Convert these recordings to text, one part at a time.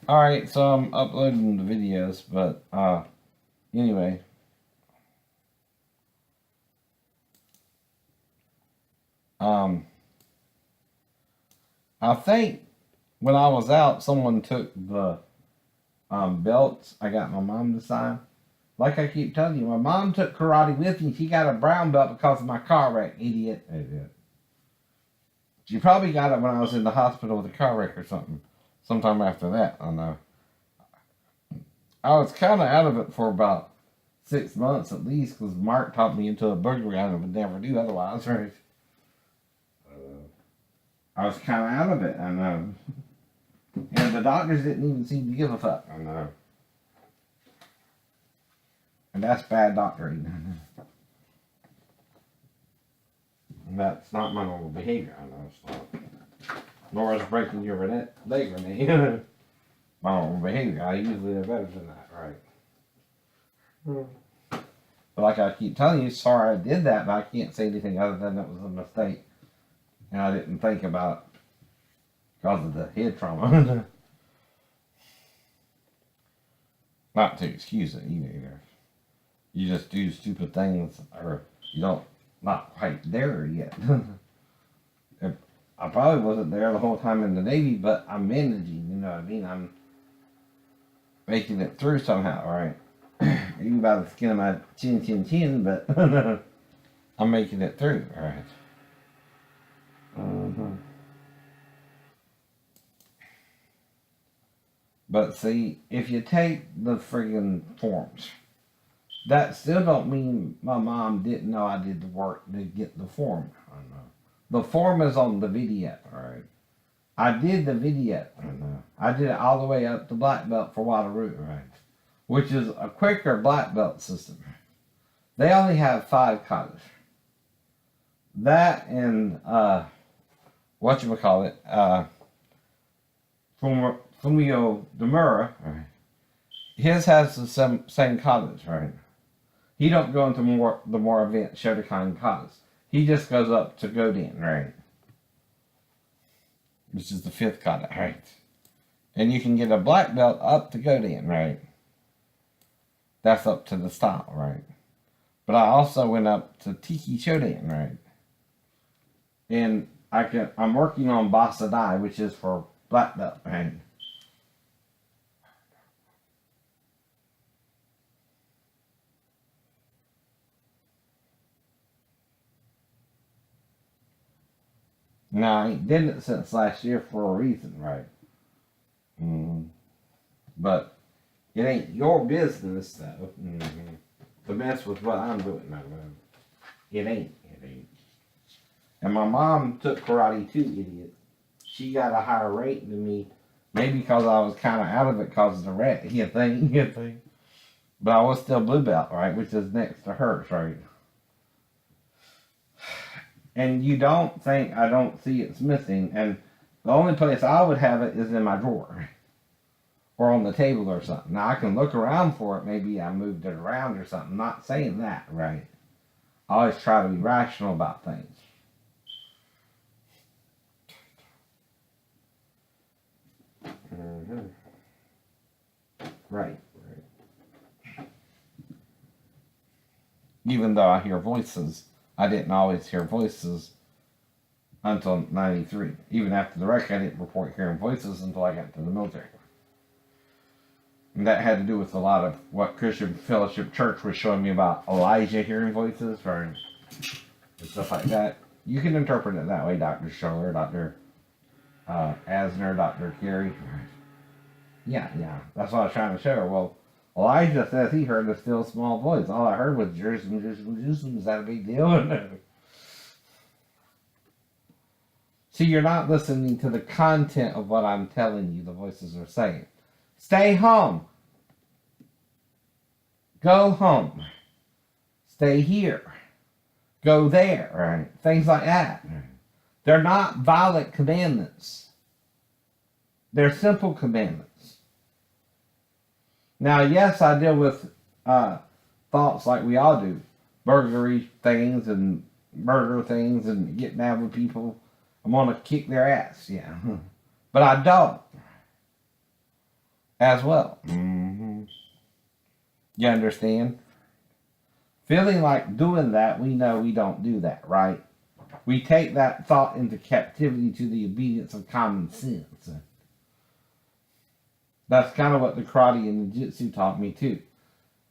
Alright, so I'm uploading the videos, but anyway. Um I think when I was out someone took the belts I got my mom to sign. Like I keep telling you, my mom took karate with me. She got a brown belt because of my car wreck, idiot. She probably got it when I was in the hospital with a car wreck or something. Sometime after that, I know. I was kind of out of it for about 6 months at least because Mark talked me into a burglary I would never do otherwise, right? I was kind of out of it, I know. And the doctors didn't even seem to give a fuck, I know. And that's bad doctoring. And that's not my normal behavior, I know it's not. Nor is breaking your leg, Renee. My normal behavior. I usually are better than that, right? But like I keep telling you, sorry I did that, but I can't say anything other than it was a mistake. And I didn't think about it because of the head trauma. Not to excuse it either. You just do stupid things, or you don't, not quite there yet. I probably wasn't there the whole time in the Navy, but I'm managing, you know what I mean? I'm making it through somehow, right? Even by the skin of my chin, but I'm making it through, right? Mm-hmm. But see, if you take the friggin' forms, that still don't mean my mom didn't know I did the work to get the form. I know. The form is on the video, alright? I did the video, I know. I did it all the way up to black belt for Wateroo, right? Which is a quicker black belt system. They only have 5 katas. That and whatchamacallit, Fumio Demura, right? His has the same katas, right? He don't go into the more advanced Shotokan katas. He just goes up to Godan, right? Which is the 5th kata, right? And you can get a black belt up to Godan, right? That's up to the style, right? But I also went up to Tiki Shodan, right? And I'm working on Basadai, which is for black belt, right? Now, I ain't did it since last year for a reason, right? Mm-hmm. But it ain't your business, though, to mess with what I'm doing, no. It ain't. It ain't. And my mom took karate too, idiot. She got a higher rate than me. Maybe because I was kind of out of it because of the rat, you think. But I was still blue belt, right? Which is next to hers, right? And you don't think I don't see it's missing. And the only place I would have it is in my drawer or on the table or something. Now I can look around for it. Maybe I moved it around or something. Not saying that, right? I always try to be rational about things. Mm-hmm. Right. Even though I hear voices, I didn't always hear voices until 93. Even after the wreck, I didn't report hearing voices until I got to the military. And that had to do with a lot of what Christian Fellowship Church was showing me about Elijah hearing voices and stuff like that. You can interpret it that way, Dr. Scholler, Dr. Asner, Dr. Carey. Yeah. That's what I was trying to show her. Well, Elijah says he heard a still small voice. All I heard was Jerusalem. Is that a big deal? See, you're not listening to the content of what I'm telling you the voices are saying. Stay home. Go home. Stay here. Go there. Right? Things like that. They're not violent commandments. They're simple commandments. Now, yes, I deal with thoughts like we all do. Burglary things and murder things and getting mad with people. I'm going to kick their ass, yeah. But I don't. as well. Mm-hmm. You understand? Feeling like doing that, we know we don't do that, right? We take that thought into captivity to the obedience of common sense. That's kind of what the karate and the jiu-jitsu taught me too.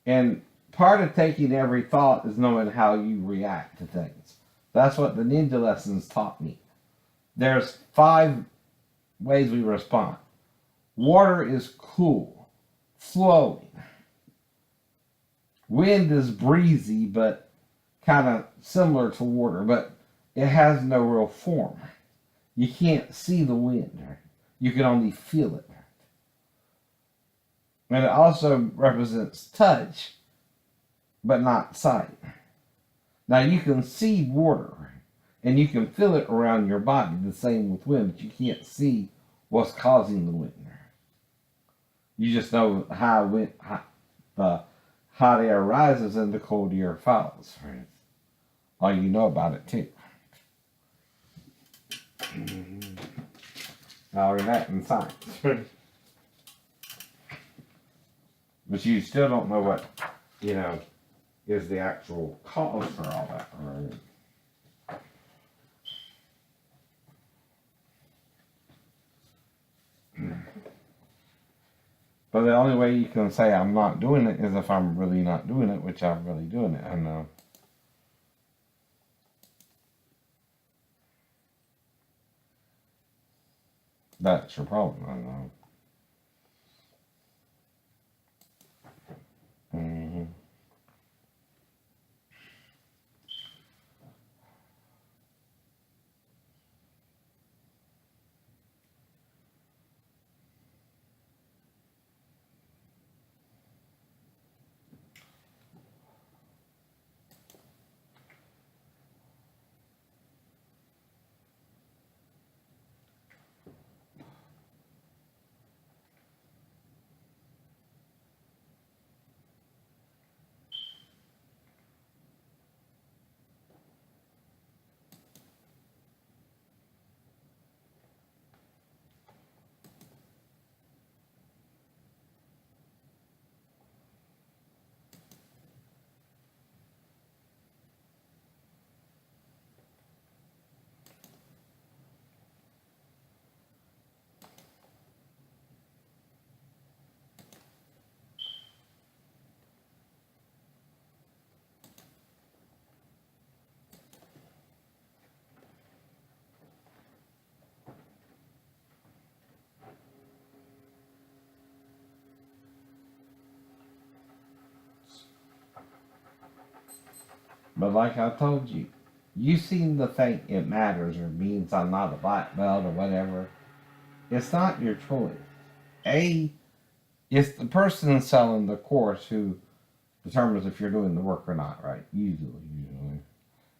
And part of taking every thought is knowing how you react to things. That's what the ninja lessons taught me. There's 5 ways we respond. Water is cool, flowing. Wind is breezy, but kind of similar to water, but it has no real form. You can't see the wind. You can only feel it. And it also represents touch, but not sight. Now you can see water, and you can feel it around your body, the same with wind, but you can't see what's causing the wind. You just know the hot air rises and the cold air falls. Right? All you know about it too. All of that in science. But you still don't know what, is the actual cause for all that. Right? But the only way you can say I'm not doing it is if I'm really not doing it, which I'm really doing it. And that's your problem. I know. Mm-hmm. But like I told you, you seem to think it matters or means I'm not a black belt or whatever. It's not your choice. It's the person selling the course who determines if you're doing the work or not, right? Usually.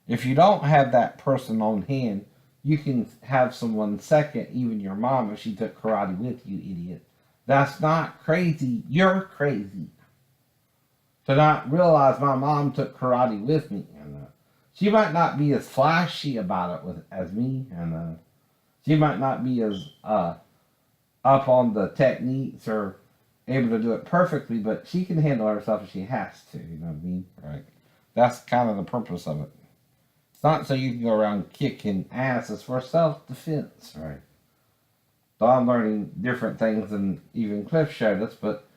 If you don't have that person on hand, you can have someone second, even your mom, if she took karate with you, idiot. That's not crazy. You're crazy. To not realize my mom took karate with me. And she might not be as flashy about it as me. And she might not be as up on the techniques or able to do it perfectly, but she can handle herself if she has to. You know what I mean? Right. That's kind of the purpose of it. It's not so you can go around kicking ass. It's for self-defense, right? So I'm learning different things than even Cliff showed us, but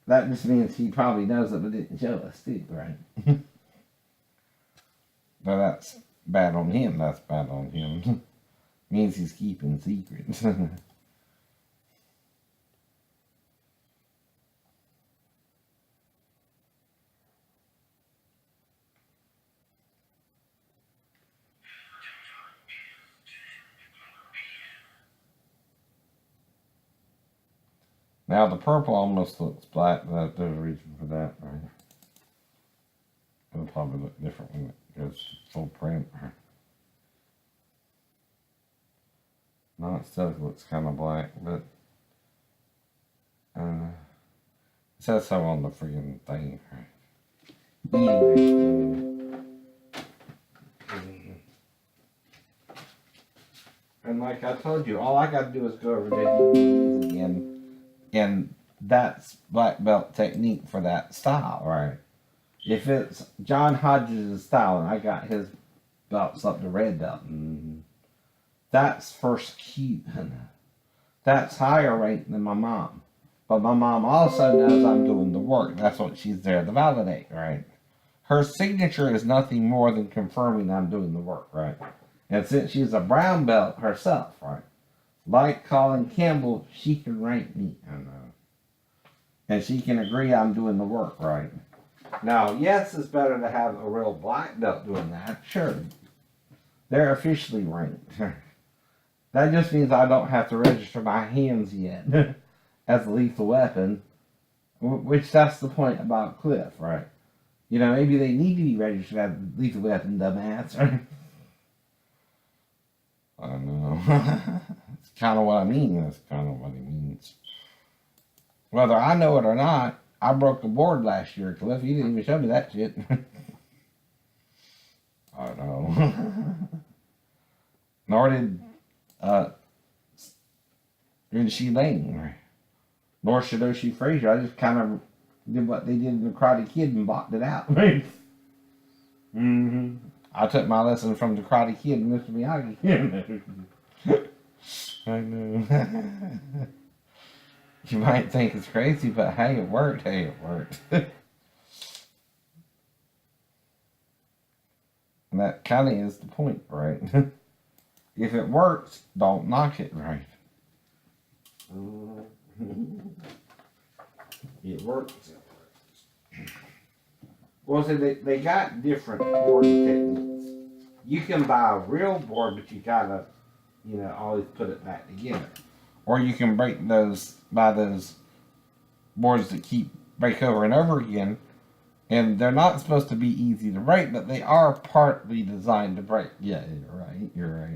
that just means he probably knows it but didn't show us too, right? But that's bad on him. That's bad on him. Means he's keeping secrets. Now the purple almost looks black, but there's a reason for that, right? It'll probably look different when it goes full print. No, it still looks kind of black, but it says so on the freaking thing. And like I told you, all I got to do is go over the DVDs again and that's black belt technique for that style, right? If it's John Hodges' style and I got his belts up to red belt, that's first key. That's higher rank than my mom. But my mom also knows I'm doing the work. That's what she's there to validate, right? Her signature is nothing more than confirming I'm doing the work, right? And since she's a brown belt herself, right? Like Colin Campbell, she can rank me. I know. And she can agree I'm doing the work, right? Now, yes, it's better to have a real black belt doing that. Sure. They're officially ranked. That just means I don't have to register my hands yet as a lethal weapon. Which that's the point about Cliff, right? You know, maybe they need to be registered as a lethal weapon, dumbass. Right? I don't know. That's kind of what I mean. That's kind of what he means. Whether I know it or not, I broke a board last year, Cliff. You didn't even show me that shit. I don't know. Nor did Rinshi Lane. Nor Shidoshi Frazier. I just kind of did what they did in the Karate Kid and blocked it out. I took my lesson from the Karate Kid and Mr. Miyagi. I know. You might think it's crazy, but hey, it worked. Hey, it worked. And that kind of is the point, right? If it works, don't knock it, right? It works. Well, so they got different board techniques. You can buy a real board, but you gotta, always put it back together. Or you can buy those boards that break over and over again. And they're not supposed to be easy to break, but they are partly designed to break. Yeah, you're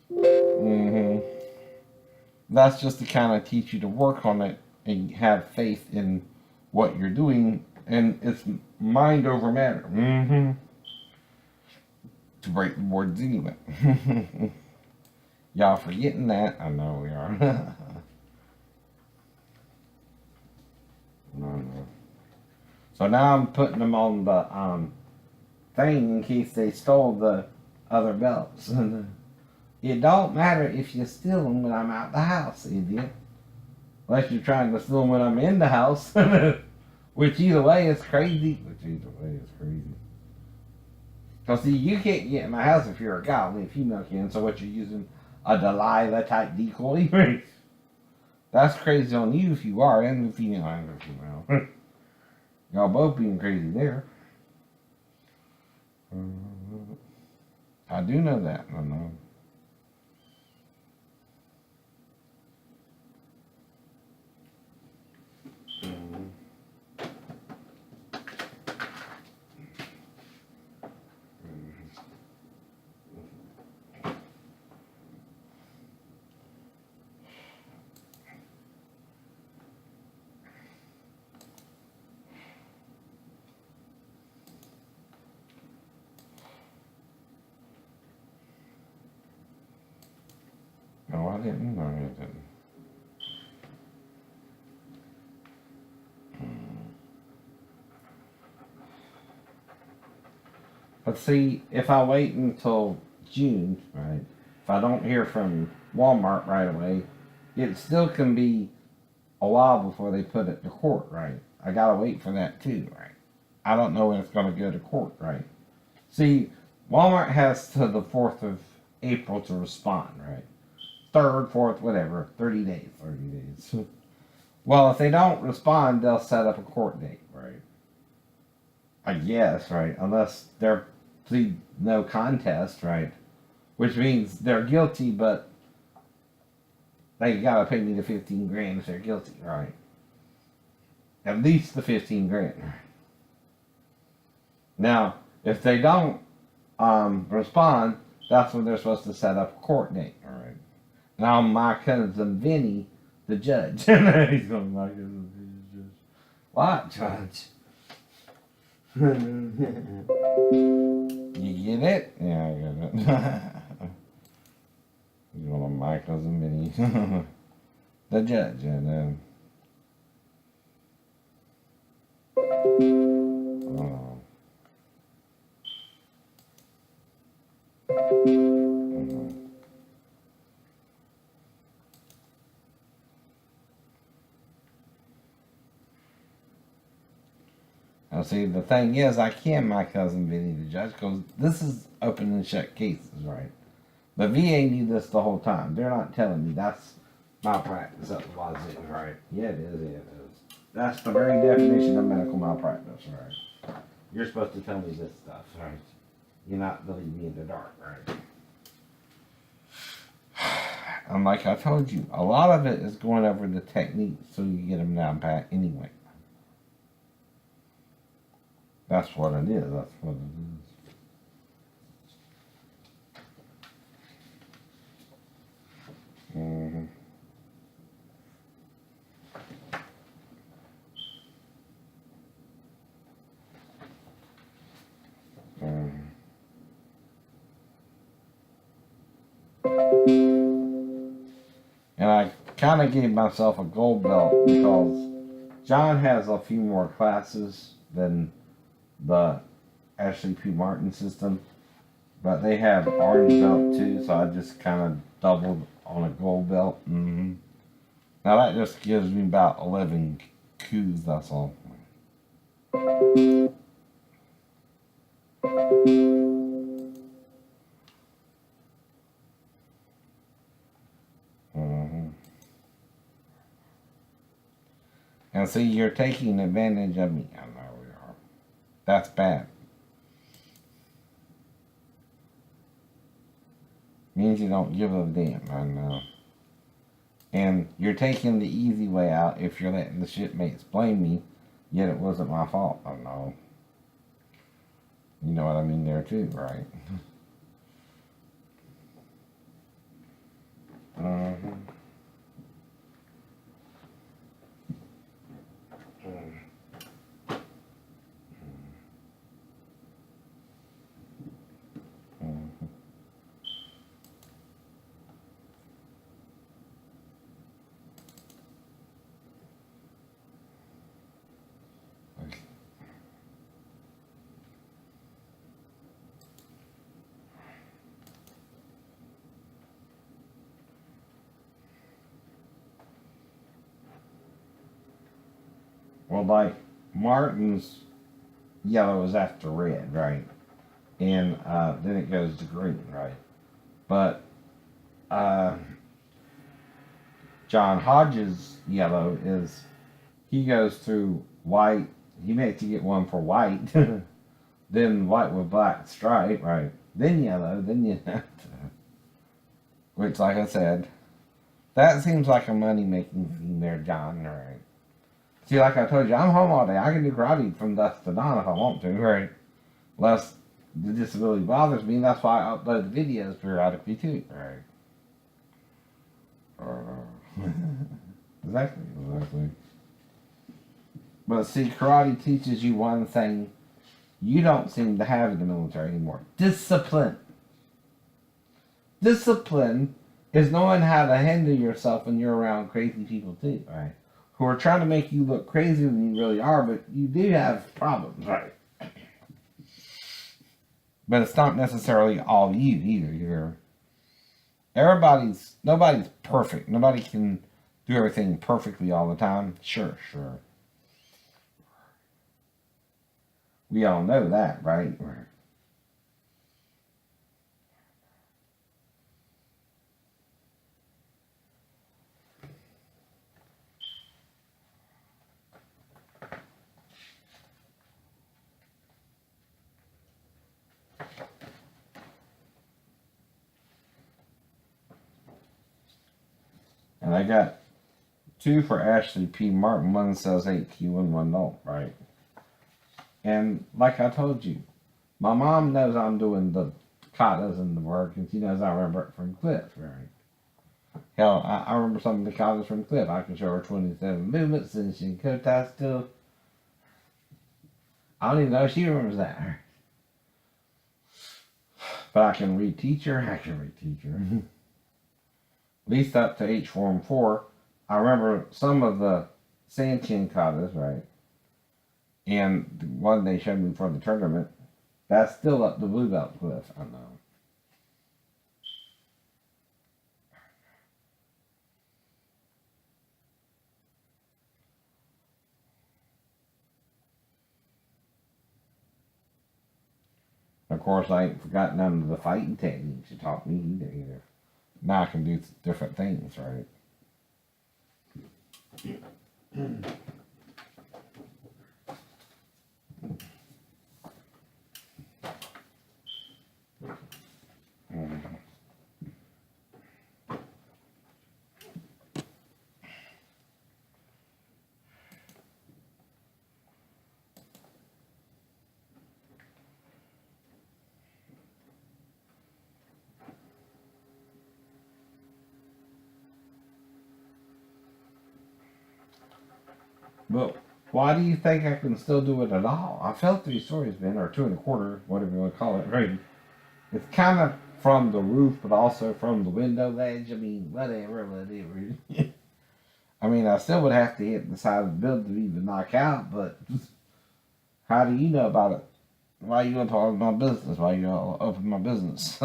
right. That's just to kind of teach you to work on it and have faith in what you're doing. And it's mind over matter. To break the boards anyway. Y'all forgetting that? I know we are. No. So now I'm putting them on the thing in case they stole the other belts. It don't matter if you steal them when I'm out the house, idiot. Unless you're trying to steal them when I'm in the house. Which either way is crazy. Because see, you can't get in my house if you're a guy, only a female can. So what, you're using a Delilah type decoy? That's crazy on you if you are, and the female and the female. Y'all both being crazy there. I do know that. I know. No, I didn't. No, I didn't. But see, if I wait until June, right, if I don't hear from Walmart right away, it still can be a while before they put it to court, right? I gotta wait for that too, right? I don't know when it's gonna go to court, right? See, Walmart has to the 4th of April to respond, right? 3rd, 4th, whatever, 30 days. Well, if they don't respond, they'll set up a court date, right? I guess, right? Unless they're plead no contest, right? Which means they're guilty, but they gotta pay me the 15 grand if they're guilty, right? At least the 15 grand. Now, if they don't respond, that's when they're supposed to set up a court date, all right? Now my cousin Vinny, the judge, he's going, my cousin Vinny, the judge. What, judge? You get it? Yeah, I get it. He's one of my cousin Vinny, the judge, and Uh, Now, see, the thing is, I can my cousin Vinny the judge because this is open and shut cases, right? The VA knew this the whole time. They're not telling me that's malpractice otherwise it is, right? Yeah, it is. It is. That's the very definition of medical malpractice, right? You're supposed to tell me this stuff, right? You're not to leave me in the dark, right? And like I told you, a lot of it is going over the techniques so you get them down pat anyway. That's what it is. That's what it is. Mm-hmm. And I kind of gave myself a gold belt because John has a few more classes than the Ashley P. Martin system, but they have orange belt too, so I just kind of doubled on a gold belt. Mm-hmm. Now that just gives me about 11 coups, that's all. Mm-hmm. And see, you're taking advantage of me. I know we are. That's bad. Means you don't give a damn. I know. And you're taking the easy way out if you're letting the shipmates blame me, yet it wasn't my fault. I know. You know what I mean there too, right? Mm-hmm. Mm-hmm. Well, like Martin's yellow is after red, right? And then it goes to green, right? But uh, John Hodges' yellow is he goes through white. He makes you get one for white, then white with black stripe, right? Then yellow, then you have to. Which, like I said, that seems like a money making thing there, John, right? See, like I told you, I'm home all day. I can do karate from dusk to dawn if I want to, right? Unless the disability bothers me, and that's why I upload the videos periodically too, right? Exactly. But see, karate teaches you one thing you don't seem to have in the military anymore: discipline. Discipline is knowing how to handle yourself when you're around crazy people too, right? Who are trying to make you look crazier than you really are, but you do have problems, right? But it's not necessarily all you either. Nobody's perfect. Nobody can do everything perfectly all the time. Sure. We all know that, right? And I got two for Ashley P. Martin. One says 8Q and one don't, right? And like I told you, my mom knows I'm doing the katas and the work, and she knows I remember it from Cliff, right? Hell, I remember some of the katas from Cliff. I can show her 27 movements, and she kata still. I don't even know if she remembers that. But I can reteach her. At least up to H form 4. I remember some of the Sanchin katas, right? And the one they showed me for the tournament, that's still up the blue belt cliff. I know. Of course, I ain't forgot none of the fighting techniques you taught me either. Now I can do different things, right? Mhm. But why do you think I can still do it at all? I fell 3 stories, Ben, or 2 1/4, whatever you want to call it, right? It's kind of from the roof, but also from the window ledge. I mean, whatever. I mean, I still would have to hit the side of the building to even knock out, but how do you know about it? Why you up all my business? Why you all open my business?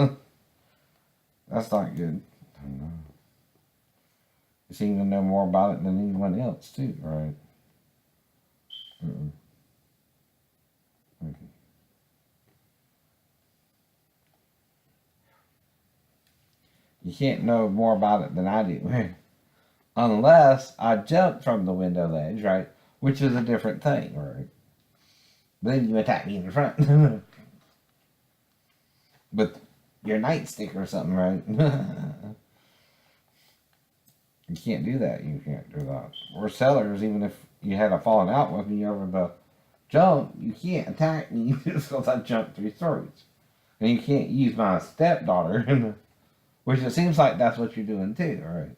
That's not good. I don't know. You seem to know more about it than anyone else, too, right? Mm-mm. Okay. You can't know more about it than I do. Unless I jump from the window ledge, right? Which is a different thing, right? Then you attack me in the front with your nightstick or something, right? You can't do that. You can't do that. Or sellers, even if you had a falling out with me over the jump, you can't attack me just because I jumped 3 stories. And you can't use my stepdaughter, which it seems like that's what you're doing too, right?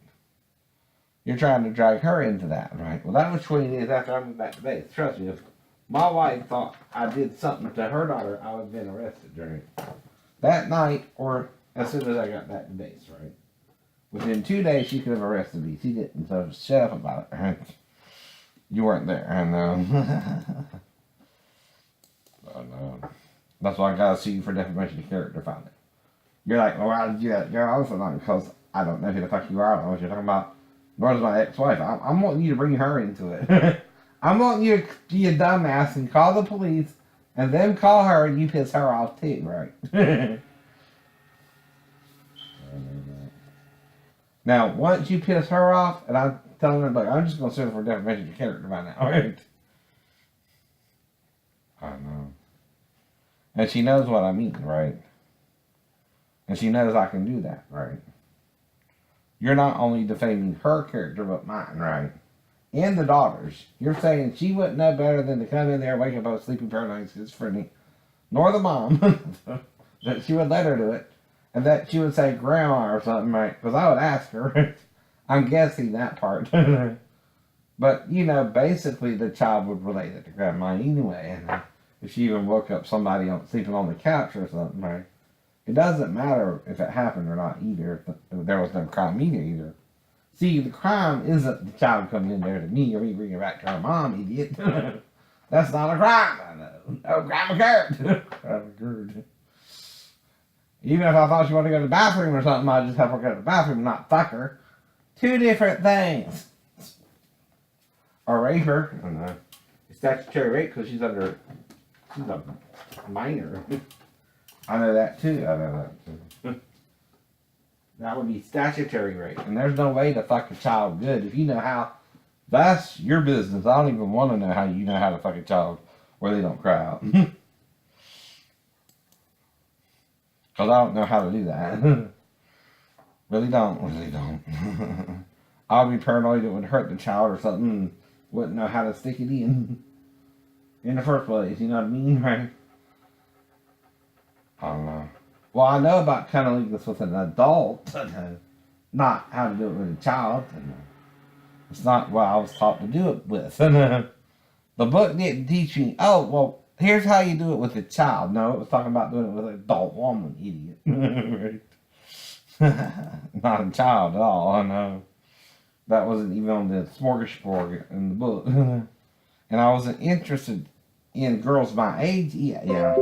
You're trying to drag her into that, right? Well, that was 20 days after I moved back to base. Trust me, if my wife thought I did something to her daughter, I would have been arrested during that night or as soon as I got back to base, right? Within 2 days, she could have arrested me. She didn't, so shut up about it. Right? You weren't there, I know. I know. That's why I gotta sue you for defamation of character finally. You're like, well, why did you do that? You're also not because I don't know who the fuck you are. I don't know what you're talking about. Nor is my ex-wife. I'm wanting you to bring her into it. I'm wanting you to be a dumbass and call the police and then call her and you piss her off too, right? Now, once you piss her off, and I'm telling her, like, I'm just going to sue her for defamation of character by now, right? I know. And she knows what I mean, right? And she knows I can do that, right? You're not only defaming her character, but mine, right? And the daughters. You're saying she wouldn't know better than to come in there, wake up a sleeping paralyzed schizophrenic, nor the mom, that she would let her do it, and that she would say grandma or something, right? Because I would ask her. I'm guessing that part. But, you know, basically the child would relate it to grandma anyway. And if she even woke up somebody sleeping on the couch or something, right? It doesn't matter if it happened or not either. If there was no crime either. See, the crime isn't the child coming in there to me or me bringing it back to her mom, idiot. That's not a crime, I know. No crime occurred. Crime occurred. Even if I thought she wanted to go to the bathroom or something, I'd just have her go to the bathroom and not fuck her. Two different things. Or rape her. I don't know. Statutory rape because she's a minor. I know that too. That would be statutory rape. And there's no way to fuck a child good. If you know how, that's your business. I don't even want to know how you know how to fuck a child where they don't cry out. Because I don't know how to do that. Really don't. I'll be paranoid it would hurt the child or something and wouldn't know how to stick it in the first place. You know what I mean, right? I don't know. Well, I know about cunnilingus with an adult, not how to do it with a child. It's not what I was taught to do it with. The book didn't teach me, oh, well, here's how you do it with a child. No, it was talking about doing it with an adult woman, idiot. Not a child at all, I know. That wasn't even on the smorgasbord in the book. And I wasn't interested in girls my age, yeah.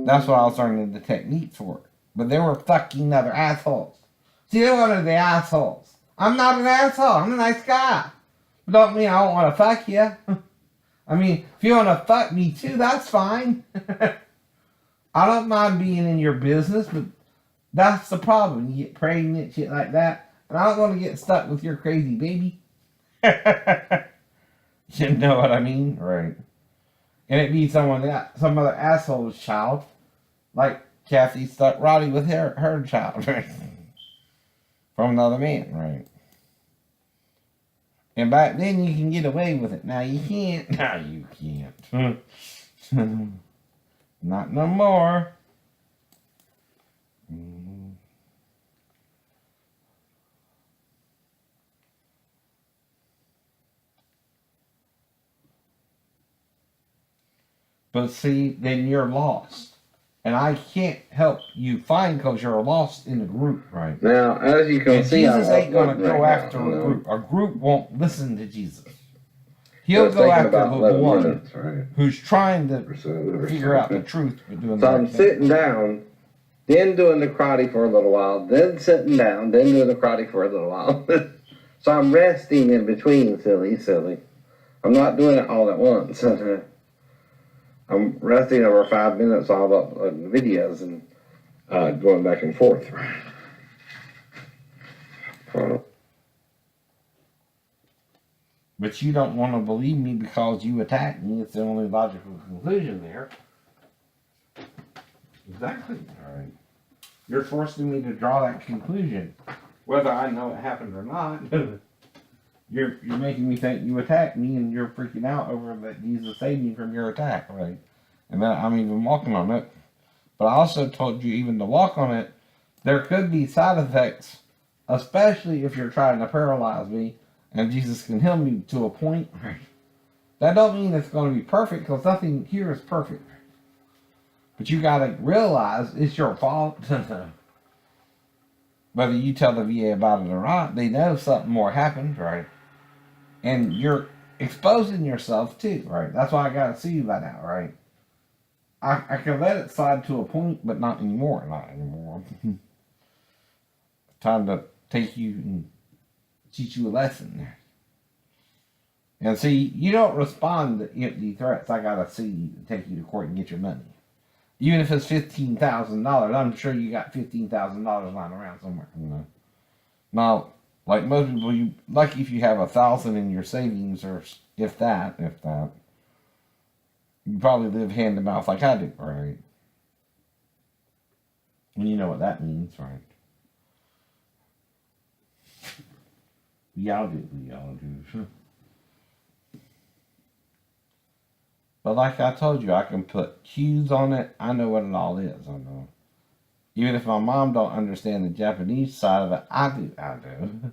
That's what I was learning the techniques for. But they were fucking other assholes. See, they're one of the assholes. I'm not an asshole. I'm a nice guy. But don't mean I don't want to fuck you. I mean, if you want to fuck me too, that's fine. I don't mind being in your business, but that's the problem. You get pregnant, shit like that. And I don't want to get stuck with your crazy baby. You know what I mean? Right. And it be some other asshole's child. Like Kathy stuck Roddy with her child, right? From another man, right? And back then you can get away with it. Now you can't. Now you can't. Not no more. But see, then you're lost. And I can't help you find because you're lost in a group, right? Now, as you can and see, Jesus ain't going to go after a group. A group won't listen to Jesus. He'll go after the one who's trying to figure out the truth. But doing so I'm sitting down, then doing the karate for a little while, then sitting down, then doing the karate for a little while. So I'm resting in between, silly. I'm not doing it all at once. I'm resting over 5 minutes all up videos and going back and forth. But you don't want to believe me because you attacked me. It's the only logical conclusion there. Exactly. All right. You're forcing me to draw that conclusion, whether I know it happened or not. You're making me think you attacked me, and you're freaking out over that Jesus saved me from your attack, right? And that I'm even walking on it. But I also told you even to walk on it, there could be side effects, especially if you're trying to paralyze me, and Jesus can heal me to a point. That don't mean it's going to be perfect, because nothing here is perfect. But you got to realize it's your fault. Whether you tell the VA about it or not, they know something more happened, right? And you're exposing yourself too, right? That's why I got to see you by now, right? I can let it slide to a point, but not anymore. Not anymore. Time to take you and teach you a lesson. And see, you don't respond to empty threats. I got to see you and take you to court and get your money. Even if it's $15,000, I'm sure you got $15,000 lying around somewhere. You know. Now, like most people, you lucky if you have 1,000 in your savings, or if that. You probably live hand to mouth like I do, right? And you know what that means, right? We all do. But like I told you, I can put cues on it. I know what it all is. I know. Even if my mom don't understand the Japanese side of it, I do.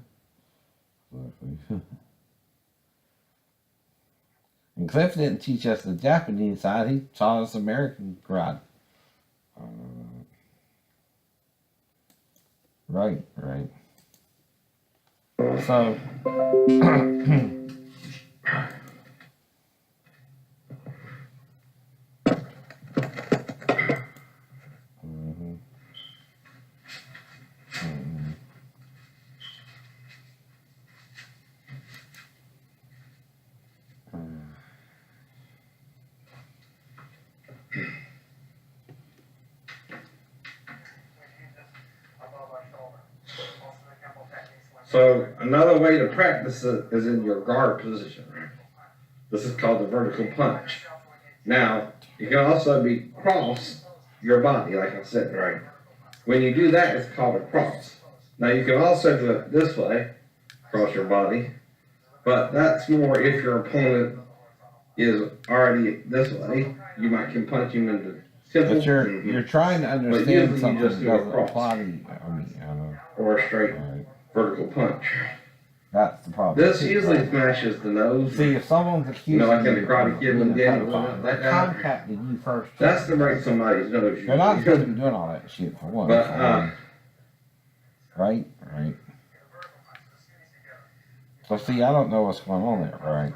And Cliff didn't teach us the Japanese side. He taught us American karate. Right. So, So another way to practice it is in your guard position, right? This is called the vertical punch. Now, you can also be cross your body, like I said, right? When you do that, it's called a cross. Now, you can also do it this way, cross your body, but that's more if your opponent is already this way. You might can punch him in the temple. But you're trying to understand something that doesn't apply to you. Or a straight vertical punch. That's the problem. This usually smashes the nose. See, if someone's accusing like in the Karate Kid when Danny that contacted you first. That's to break somebody's nose. They're not supposed to be doing all that shit for one. But, right. So see, I don't know what's going on there, right?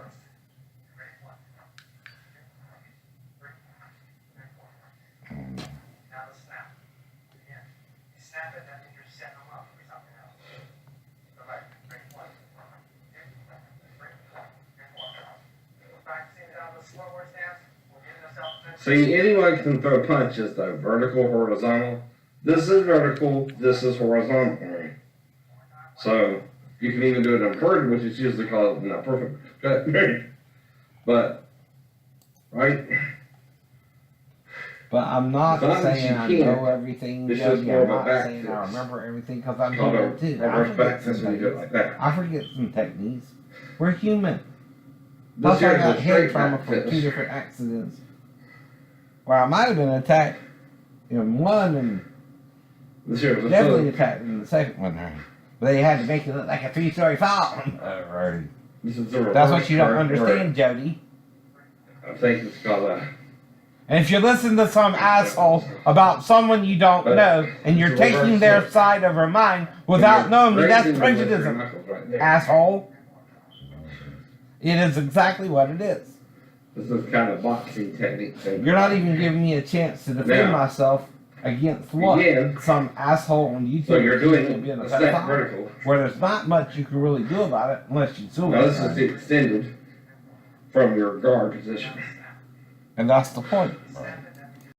See, anyone can throw punches though, vertical, horizontal. This is vertical, this is horizontal. So, you can even do it inverted, which is usually called not perfect cut. But, right? But I'm not As long as saying you I can. know everything, It's just Jody. more I'm of a not back saying I fix. remember everything because I'm Called a human too. I reverse forget back some fist when you do it like techniques. that. I forget some techniques. We're human. This Plus, I here's got a head straight trauma back from two fist. different accidents where I might have been attacked in one and This here's a definitely foot. attacked in the second one. But they had to make it look like a 3-story fall. Alright. This is a reverse That's what you don't card, understand, Jody. or I think it's called a. And if you listen to some asshole about someone you don't But know and you're it's a reverse taking their hook. side of her mind without knowing me, that's Raising them with your prejudice, knuckles right there. asshole. It is exactly what it is. This is kind of boxing technique thing. You're not even giving me a chance to defend Now, myself against what? again, Some asshole on YouTube. so you're accusing me doing of being a a step pedophile, vertical. where there's not much you can really do about it unless you sue Now this is it. the extended from your guard position. And that's the point.